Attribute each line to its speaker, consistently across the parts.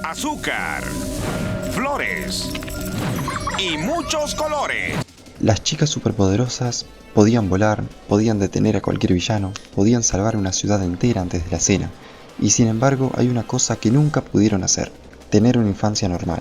Speaker 1: azúcar, flores y muchos colores.
Speaker 2: Las chicas superpoderosas podían volar, podían detener a cualquier villano, podían salvar una ciudad entera antes de la cena. Y sin embargo hay una cosa que nunca pudieron hacer: tener una infancia normal.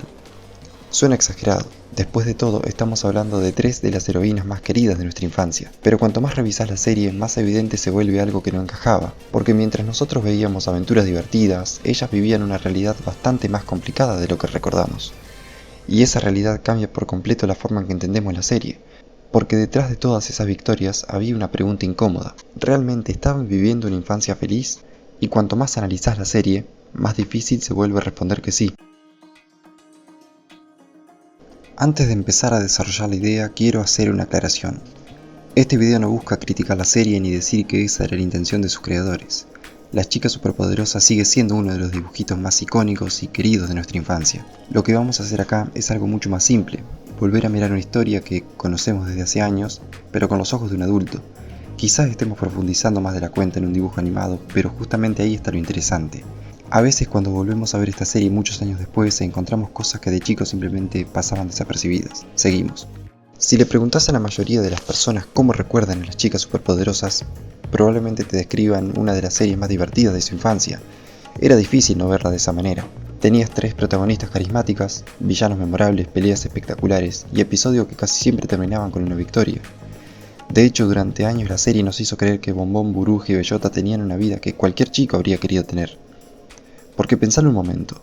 Speaker 2: Suena exagerado, después de todo estamos hablando de 3 de las heroínas más queridas de nuestra infancia. Pero cuanto más revisas la serie, más evidente se vuelve algo que no encajaba, porque mientras nosotros veíamos aventuras divertidas, ellas vivían una realidad bastante más complicada de lo que recordamos. Y esa realidad cambia por completo la forma en que entendemos la serie, porque detrás de todas esas victorias había una pregunta incómoda: ¿realmente estaban viviendo una infancia feliz? Y cuanto más analizás la serie, más difícil se vuelve responder que sí. Antes de empezar a desarrollar la idea, quiero hacer una aclaración. Este video no busca criticar la serie ni decir que esa era la intención de sus creadores. Las chicas superpoderosas sigue siendo uno de los dibujitos más icónicos y queridos de nuestra infancia. Lo que vamos a hacer acá es algo mucho más simple: volver a mirar una historia que conocemos desde hace años, pero con los ojos de un adulto. Quizás estemos profundizando más de la cuenta en un dibujo animado, pero justamente ahí está lo interesante. A veces cuando volvemos a ver esta serie muchos años después, encontramos cosas que de chicos simplemente pasaban desapercibidas. Seguimos. Si le preguntas a la mayoría de las personas cómo recuerdan a las chicas superpoderosas, probablemente te describan una de las series más divertidas de su infancia. Era difícil no verla de esa manera. Tenías 3 protagonistas carismáticas, villanos memorables, peleas espectaculares y episodios que casi siempre terminaban con una victoria. De hecho, durante años la serie nos hizo creer que Bombón, Burbuja y Bellota tenían una vida que cualquier chico habría querido tener. Porque pensalo un momento: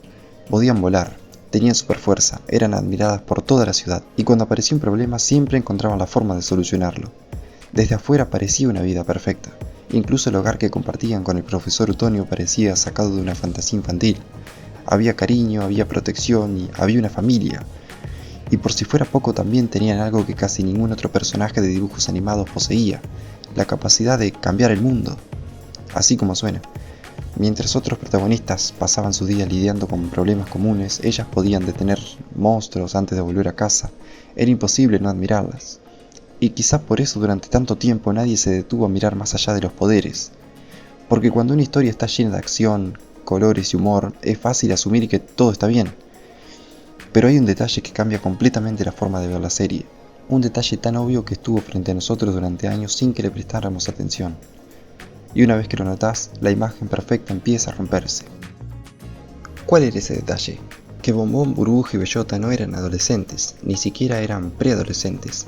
Speaker 2: podían volar, tenían superfuerza, eran admiradas por toda la ciudad, y cuando aparecía un problema siempre encontraban la forma de solucionarlo. Desde afuera parecía una vida perfecta, incluso el hogar que compartían con el profesor Utonio parecía sacado de una fantasía infantil. Había cariño, había protección y había una familia. Y por si fuera poco, también tenían algo que casi ningún otro personaje de dibujos animados poseía: la capacidad de cambiar el mundo. Así como suena. Mientras otros protagonistas pasaban su día lidiando con problemas comunes, ellas podían detener monstruos antes de volver a casa. Era imposible no admirarlas. Y quizá por eso durante tanto tiempo nadie se detuvo a mirar más allá de los poderes. Porque cuando una historia está llena de acción, colores y humor, es fácil asumir que todo está bien. Pero hay un detalle que cambia completamente la forma de ver la serie. Un detalle tan obvio que estuvo frente a nosotros durante años sin que le prestáramos atención. Y una vez que lo notás, la imagen perfecta empieza a romperse. ¿Cuál era ese detalle? Que Bombón, Burbuja y Bellota no eran adolescentes, ni siquiera eran preadolescentes.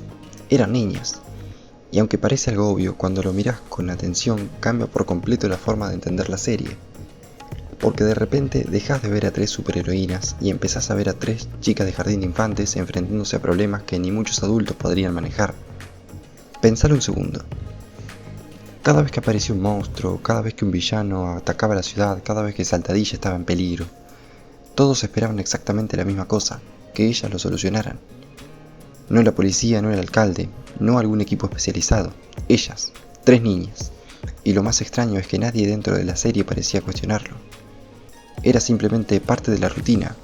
Speaker 2: Eran niñas. Y aunque parece algo obvio, cuando lo mirás con atención cambia por completo la forma de entender la serie. Porque de repente dejás de ver a 3 superheroínas y empezás a ver a 3 chicas de jardín de infantes enfrentándose a problemas que ni muchos adultos podrían manejar. Pensalo un segundo. Cada vez que aparecía un monstruo, cada vez que un villano atacaba la ciudad, cada vez que Saltadilla estaba en peligro, todos esperaban exactamente la misma cosa: que ellas lo solucionaran. No la policía, no el alcalde, no algún equipo especializado. Ellas, 3 niñas. Y lo más extraño es que nadie dentro de la serie parecía cuestionarlo. Era simplemente parte de la rutina.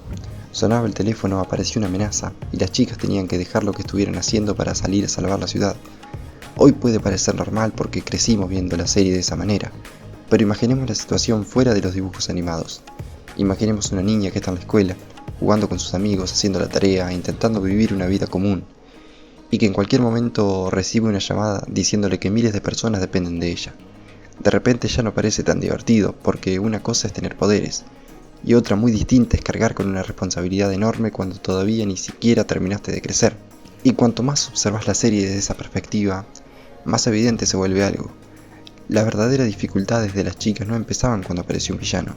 Speaker 2: Sonaba el teléfono, apareció una amenaza, y las chicas tenían que dejar lo que estuvieran haciendo para salir a salvar la ciudad. Hoy puede parecer normal porque crecimos viendo la serie de esa manera, pero imaginemos la situación fuera de los dibujos animados. Imaginemos una niña que está en la escuela, jugando con sus amigos, haciendo la tarea, intentando vivir una vida común, y que en cualquier momento recibe una llamada diciéndole que miles de personas dependen de ella. De repente ya no parece tan divertido, porque una cosa es tener poderes, y otra muy distinta es cargar con una responsabilidad enorme cuando todavía ni siquiera terminaste de crecer. Y cuanto más observas la serie desde esa perspectiva, más evidente se vuelve algo. Las verdaderas dificultades de las chicas no empezaban cuando apareció un villano.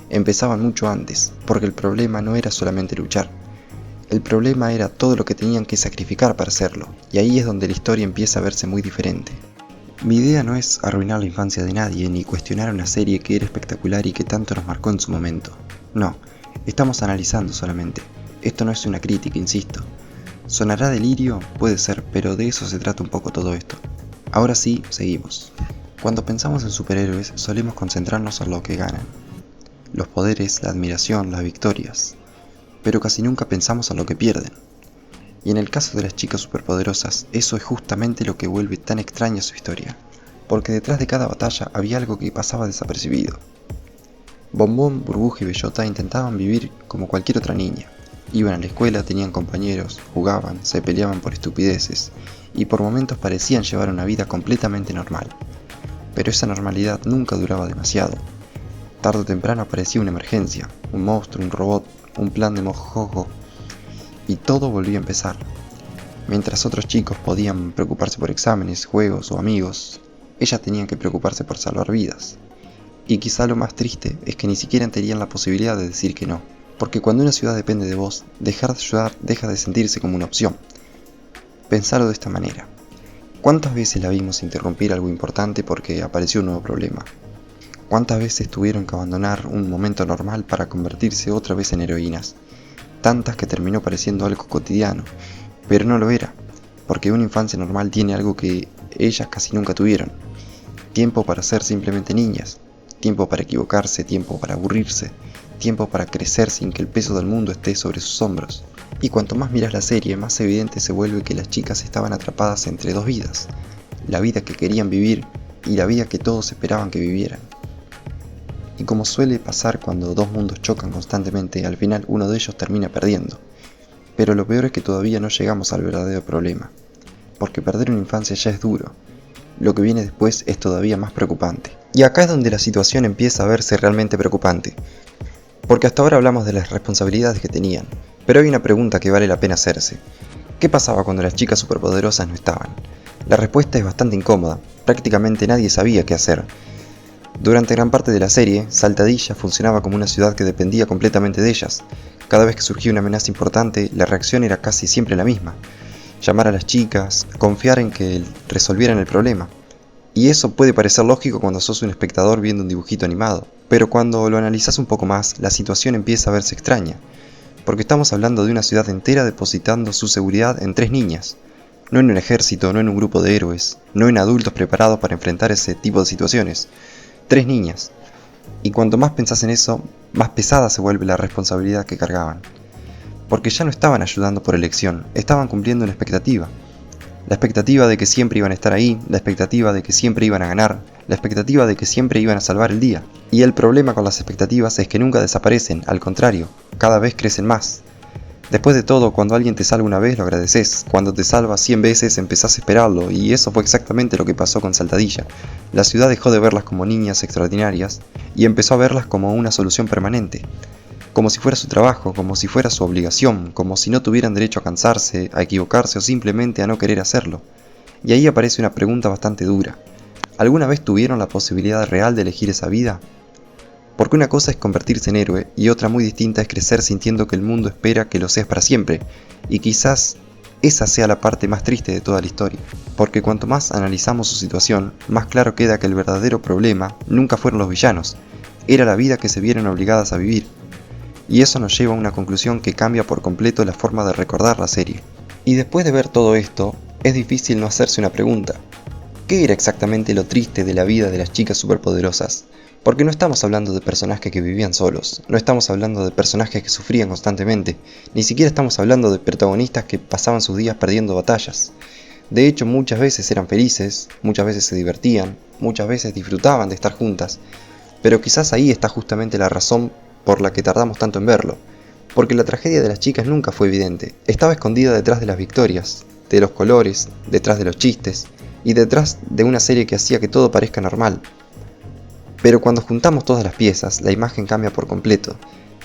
Speaker 2: Empezaban mucho antes, porque el problema no era solamente luchar. El problema era todo lo que tenían que sacrificar para hacerlo, y ahí es donde la historia empieza a verse muy diferente. Mi idea no es arruinar la infancia de nadie, ni cuestionar una serie que era espectacular y que tanto nos marcó en su momento. No, estamos analizando solamente. Esto no es una crítica, insisto. ¿Sonará delirio? Puede ser, pero de eso se trata un poco todo esto. Ahora sí, seguimos. Cuando pensamos en superhéroes, solemos concentrarnos en lo que ganan: los poderes, la admiración, las victorias. Pero casi nunca pensamos en lo que pierden. Y en el caso de las chicas superpoderosas, eso es justamente lo que vuelve tan extraña su historia. Porque detrás de cada batalla había algo que pasaba desapercibido. Bombón, Burbuja y Bellota intentaban vivir como cualquier otra niña. Iban a la escuela, tenían compañeros, jugaban, se peleaban por estupideces y por momentos parecían llevar una vida completamente normal. Pero esa normalidad nunca duraba demasiado. Tarde o temprano aparecía una emergencia, un monstruo, un robot, un plan de Mojojojo y todo volvía a empezar. Mientras otros chicos podían preocuparse por exámenes, juegos o amigos, ellas tenían que preocuparse por salvar vidas. Y quizá lo más triste es que ni siquiera tenían la posibilidad de decir que no. Porque cuando una ciudad depende de vos, dejar de ayudar deja de sentirse como una opción. Pensarlo de esta manera. ¿Cuántas veces la vimos interrumpir algo importante porque apareció un nuevo problema? ¿Cuántas veces tuvieron que abandonar un momento normal para convertirse otra vez en heroínas? Tantas que terminó pareciendo algo cotidiano, pero no lo era, porque una infancia normal tiene algo que ellas casi nunca tuvieron. Tiempo para ser simplemente niñas, tiempo para equivocarse, tiempo para aburrirse, tiempo para crecer sin que el peso del mundo esté sobre sus hombros. Y cuanto más miras la serie, más evidente se vuelve que las chicas estaban atrapadas entre dos vidas, la vida que querían vivir y la vida que todos esperaban que vivieran. Y como suele pasar cuando dos mundos chocan constantemente, al final uno de ellos termina perdiendo. Pero lo peor es que todavía no llegamos al verdadero problema, porque perder una infancia ya es duro. Lo que viene después es todavía más preocupante. Y acá es donde la situación empieza a verse realmente preocupante, porque hasta ahora hablamos de las responsabilidades que tenían, pero hay una pregunta que vale la pena hacerse. ¿Qué pasaba cuando las chicas superpoderosas no estaban? La respuesta es bastante incómoda, prácticamente nadie sabía qué hacer. Durante gran parte de la serie, Saltadilla funcionaba como una ciudad que dependía completamente de ellas. Cada vez que surgía una amenaza importante, la reacción era casi siempre la misma. Llamar a las chicas, confiar en que resolvieran el problema. Y eso puede parecer lógico cuando sos un espectador viendo un dibujito animado, pero cuando lo analizás un poco más, la situación empieza a verse extraña, porque estamos hablando de una ciudad entera depositando su seguridad en 3 niñas, no en un ejército, no en un grupo de héroes, no en adultos preparados para enfrentar ese tipo de situaciones. 3 niñas. Y cuanto más pensás en eso, más pesada se vuelve la responsabilidad que cargaban. Porque ya no estaban ayudando por elección, estaban cumpliendo una expectativa. La expectativa de que siempre iban a estar ahí, la expectativa de que siempre iban a ganar, la expectativa de que siempre iban a salvar el día. Y el problema con las expectativas es que nunca desaparecen, al contrario, cada vez crecen más. Después de todo, cuando alguien te salva una vez lo agradeces, cuando te salva 100 veces empezás a esperarlo, y eso fue exactamente lo que pasó con Saltadilla. La ciudad dejó de verlas como niñas extraordinarias y empezó a verlas como una solución permanente. Como si fuera su trabajo, como si fuera su obligación, como si no tuvieran derecho a cansarse, a equivocarse o simplemente a no querer hacerlo. Y ahí aparece una pregunta bastante dura. ¿Alguna vez tuvieron la posibilidad real de elegir esa vida? Porque una cosa es convertirse en héroe y otra muy distinta es crecer sintiendo que el mundo espera que lo seas para siempre. Y quizás esa sea la parte más triste de toda la historia. Porque cuanto más analizamos su situación, más claro queda que el verdadero problema nunca fueron los villanos, era la vida que se vieron obligadas a vivir. Y eso nos lleva a una conclusión que cambia por completo la forma de recordar la serie. Y después de ver todo esto, es difícil no hacerse una pregunta. ¿Qué era exactamente lo triste de la vida de las chicas superpoderosas? Porque no estamos hablando de personajes que vivían solos, no estamos hablando de personajes que sufrían constantemente, ni siquiera estamos hablando de protagonistas que pasaban sus días perdiendo batallas. De hecho, muchas veces eran felices, muchas veces se divertían, muchas veces disfrutaban de estar juntas, pero quizás ahí está justamente la razón por la que tardamos tanto en verlo, porque la tragedia de las chicas nunca fue evidente, estaba escondida detrás de las victorias, de los colores, detrás de los chistes, y detrás de una serie que hacía que todo parezca normal. Pero cuando juntamos todas las piezas, la imagen cambia por completo.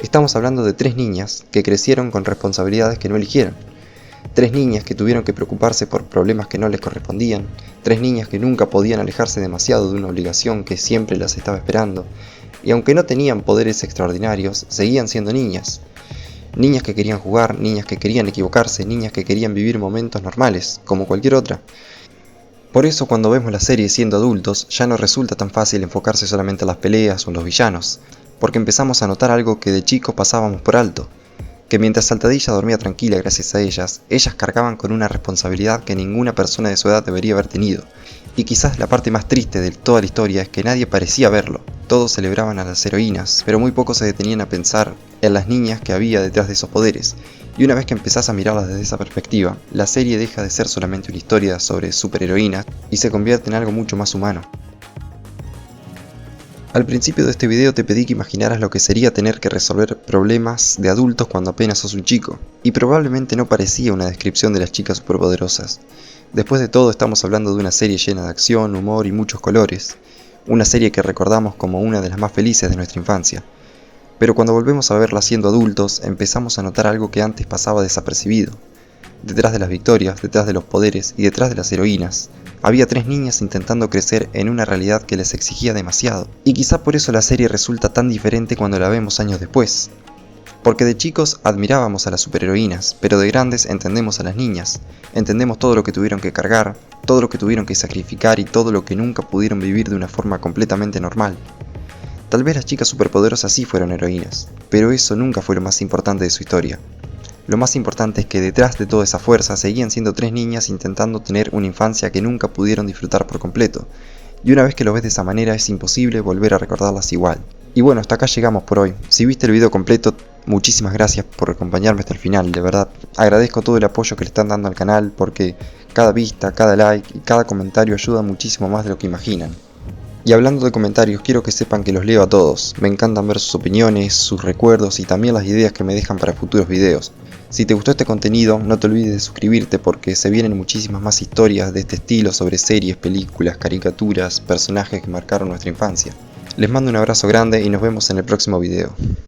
Speaker 2: Estamos hablando de 3 niñas que crecieron con responsabilidades que no eligieron. 3 niñas que tuvieron que preocuparse por problemas que no les correspondían. 3 niñas que nunca podían alejarse demasiado de una obligación que siempre las estaba esperando. Y aunque no tenían poderes extraordinarios, seguían siendo niñas. Niñas que querían jugar, niñas que querían equivocarse, niñas que querían vivir momentos normales, como cualquier otra. Por eso cuando vemos la serie siendo adultos, ya no resulta tan fácil enfocarse solamente en las peleas o en los villanos, porque empezamos a notar algo que de chicos pasábamos por alto, que mientras Saltadilla dormía tranquila gracias a ellas cargaban con una responsabilidad que ninguna persona de su edad debería haber tenido. Y quizás la parte más triste de toda la historia es que nadie parecía verlo. Todos celebraban a las heroínas, pero muy pocos se detenían a pensar en las niñas que había detrás de esos poderes. Y una vez que empezás a mirarlas desde esa perspectiva, la serie deja de ser solamente una historia sobre superheroínas y se convierte en algo mucho más humano. Al principio de este video te pedí que imaginaras lo que sería tener que resolver problemas de adultos cuando apenas sos un chico, y probablemente no parecía una descripción de las chicas superpoderosas. Después de todo estamos hablando de una serie llena de acción, humor y muchos colores, una serie que recordamos como una de las más felices de nuestra infancia. Pero cuando volvemos a verla siendo adultos, empezamos a notar algo que antes pasaba desapercibido. Detrás de las victorias, detrás de los poderes y detrás de las heroínas, había 3 niñas intentando crecer en una realidad que les exigía demasiado. Y quizá por eso la serie resulta tan diferente cuando la vemos años después. Porque de chicos admirábamos a las superheroínas, pero de grandes entendemos a las niñas. Entendemos todo lo que tuvieron que cargar, todo lo que tuvieron que sacrificar y todo lo que nunca pudieron vivir de una forma completamente normal. Tal vez las chicas superpoderosas sí fueron heroínas, pero eso nunca fue lo más importante de su historia. Lo más importante es que detrás de toda esa fuerza seguían siendo 3 niñas intentando tener una infancia que nunca pudieron disfrutar por completo, y una vez que lo ves de esa manera es imposible volver a recordarlas igual. Y bueno, hasta acá llegamos por hoy. Si viste el video completo, muchísimas gracias por acompañarme hasta el final, de verdad. Agradezco todo el apoyo que le están dando al canal porque cada vista, cada like y cada comentario ayuda muchísimo más de lo que imaginan. Y hablando de comentarios, quiero que sepan que los leo a todos. Me encantan ver sus opiniones, sus recuerdos y también las ideas que me dejan para futuros videos. Si te gustó este contenido, no te olvides de suscribirte porque se vienen muchísimas más historias de este estilo sobre series, películas, caricaturas, personajes que marcaron nuestra infancia. Les mando un abrazo grande y nos vemos en el próximo video.